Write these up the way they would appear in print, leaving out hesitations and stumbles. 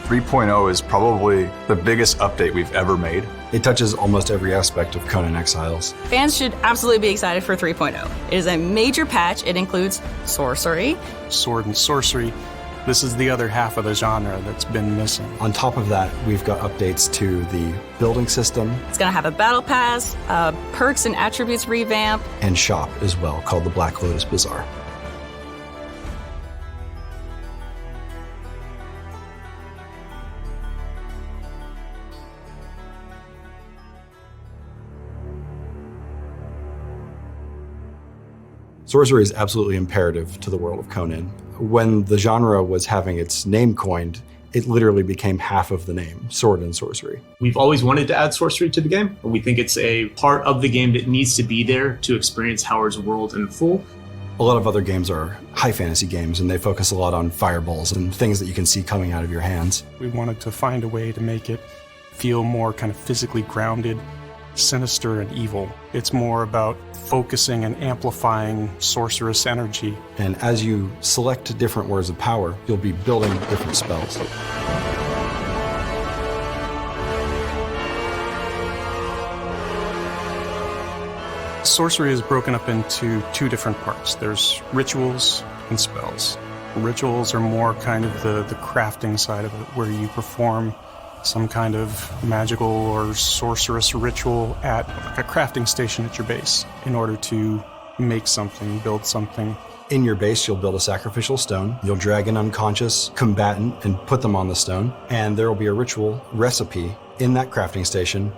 3.0 is probably the biggest update we've ever made. It touches almost every aspect of Conan Exiles. Fans should absolutely be excited for 3.0. It is a major patch. It includes sorcery. Sword and sorcery. This is the other half of the genre that's been missing. On top of that, we've got updates to the building system. It's going to have a battle pass, perks and attributes revamp. And shop as well, called the Black Lotus Bazaar. Sorcery is absolutely imperative to the world of Conan. When the genre was having its name coined, it literally became half of the name, sword and sorcery. We've always wanted to add sorcery to the game. We think it's a part of the game that needs to be there to experience Howard's world in full. A lot of other games are high fantasy games, and they focus a lot on fireballs and things that you can see coming out of your hands. We wanted to find a way to make it feel more kind of physically grounded, sinister and evil. It's more about focusing and amplifying sorceress energy. And as you select different words of power, you'll be building different spells. Sorcery is broken up into two different parts. There's rituals and spells. Rituals are more kind of the crafting side of it, where you perform some kind of magical or sorcerous ritual at a crafting station at your base in order to make something, build something. In your base, you'll build a sacrificial stone. You'll drag an unconscious combatant and put them on the stone. And there will be a ritual recipe in that crafting station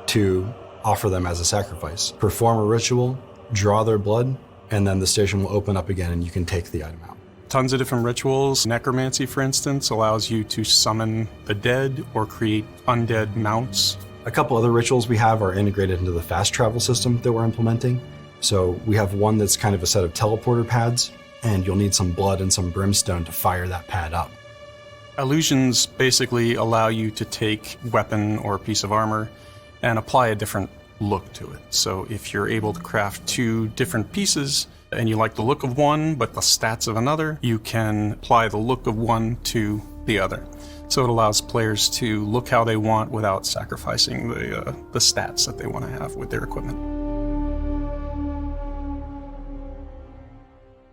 to offer them as a sacrifice. Perform a ritual, draw their blood, and then the station will open up again and you can take the item out. Tons of different rituals. Necromancy, for instance, allows you to summon the dead or create undead mounts. A couple other rituals we have are integrated into the fast travel system that we're implementing. So we have one that's kind of a set of teleporter pads, and you'll need some blood and some brimstone to fire that pad up. Illusions basically allow you to take a weapon or a piece of armor and apply a different look to it. So if you're able to craft two different pieces, and you like the look of one, but the stats of another, you can apply the look of one to the other. So it allows players to look how they want without sacrificing the stats that they want to have with their equipment.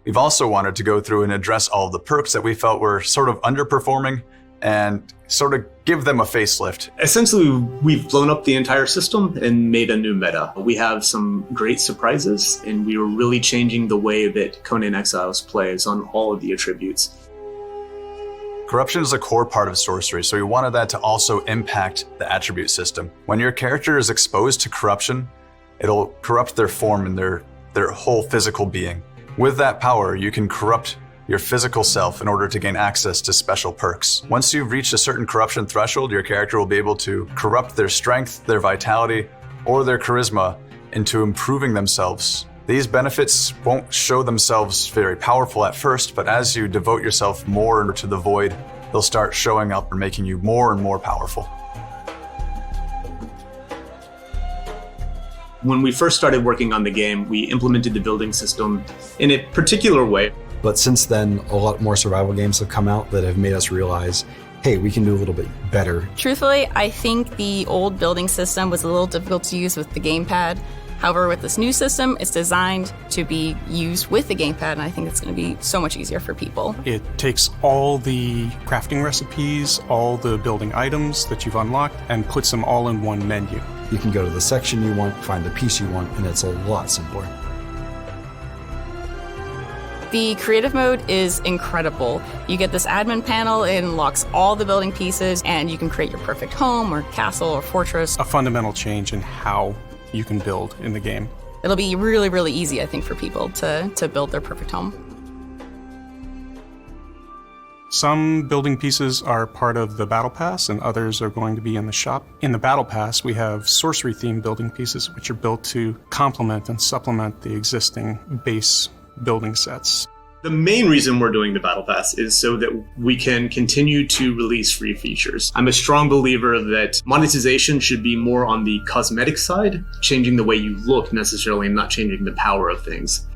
We've also wanted to go through and address all of the perks that we felt were sort of underperforming and sort of give them a facelift. Essentially, we've blown up the entire system and made a new meta. We have some great surprises, and we are really changing the way that Conan Exiles plays on all of the attributes. Corruption is a core part of sorcery, so we wanted that to also impact the attribute system. When your character is exposed to corruption, it'll corrupt their form and their whole physical being. With that power, you can corrupt your physical self in order to gain access to special perks. Once you've reached a certain corruption threshold, your character will be able to corrupt their strength, their vitality, or their charisma into improving themselves. These benefits won't show themselves very powerful at first, but as you devote yourself more to the void, they'll start showing up and making you more and more powerful. When we first started working on the game, we implemented the building system in a particular way. But since then, a lot more survival games have come out that have made us realize, hey, we can do a little bit better. Truthfully, I think the old building system was a little difficult to use with the gamepad. However, with this new system, it's designed to be used with the gamepad, and I think it's going to be so much easier for people. It takes all the crafting recipes, all the building items that you've unlocked, and puts them all in one menu. You can go to the section you want, find the piece you want, and it's a lot simpler. The creative mode is incredible. You get this admin panel, it unlocks all the building pieces, and you can create your perfect home or castle or fortress. A fundamental change in how you can build in the game. It'll be really, really easy, I think, for people to build their perfect home. Some building pieces are part of the Battle Pass, and others are going to be in the shop. In the Battle Pass, we have sorcery-themed building pieces, which are built to complement and supplement the existing base building sets. The main reason we're doing the Battle Pass is so that we can continue to release free features. I'm a strong believer that monetization should be more on the cosmetic side, changing the way you look necessarily, and not changing the power of things.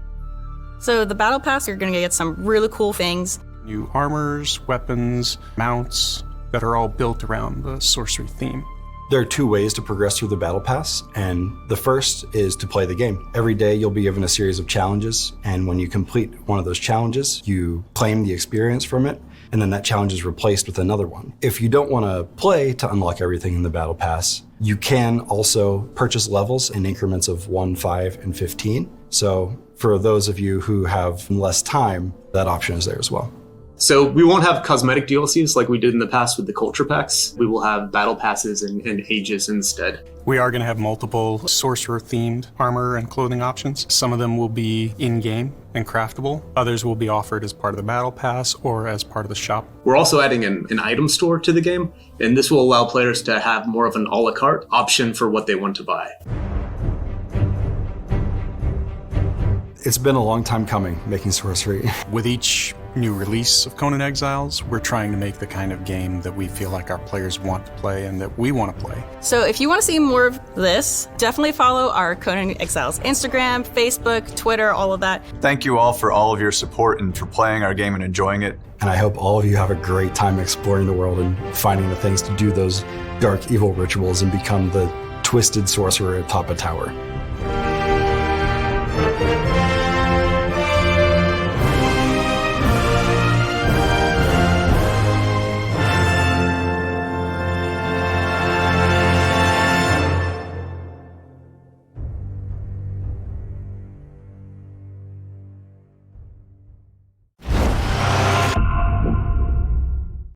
So the Battle Pass, you're going to get some really cool things. New armors, weapons, mounts, that are all built around the sorcery theme. There are two ways to progress through the Battle Pass, and the first is to play the game. Every day you'll be given a series of challenges, and when you complete one of those challenges, you claim the experience from it, and then that challenge is replaced with another one. If you don't want to play to unlock everything in the Battle Pass, you can also purchase levels in increments of 1, 5, and 15. So for those of you who have less time, that option is there as well. So we won't have cosmetic DLCs like we did in the past with the culture packs. We will have battle passes and ages instead. We are going to have multiple sorcerer-themed armor and clothing options. Some of them will be in-game and craftable. Others will be offered as part of the battle pass or as part of the shop. We're also adding an item store to the game, and this will allow players to have more of an a la carte option for what they want to buy. It's been a long time coming, making Sorcery. With each new release of Conan Exiles, we're trying to make the kind of game that we feel like our players want to play and that we want to play. So if you want to see more of this, definitely follow our Conan Exiles Instagram, Facebook, Twitter, all of that. Thank you all for all of your support and for playing our game and enjoying it. And I hope all of you have a great time exploring the world and finding the things to do those dark, evil rituals and become the twisted sorcerer atop a tower.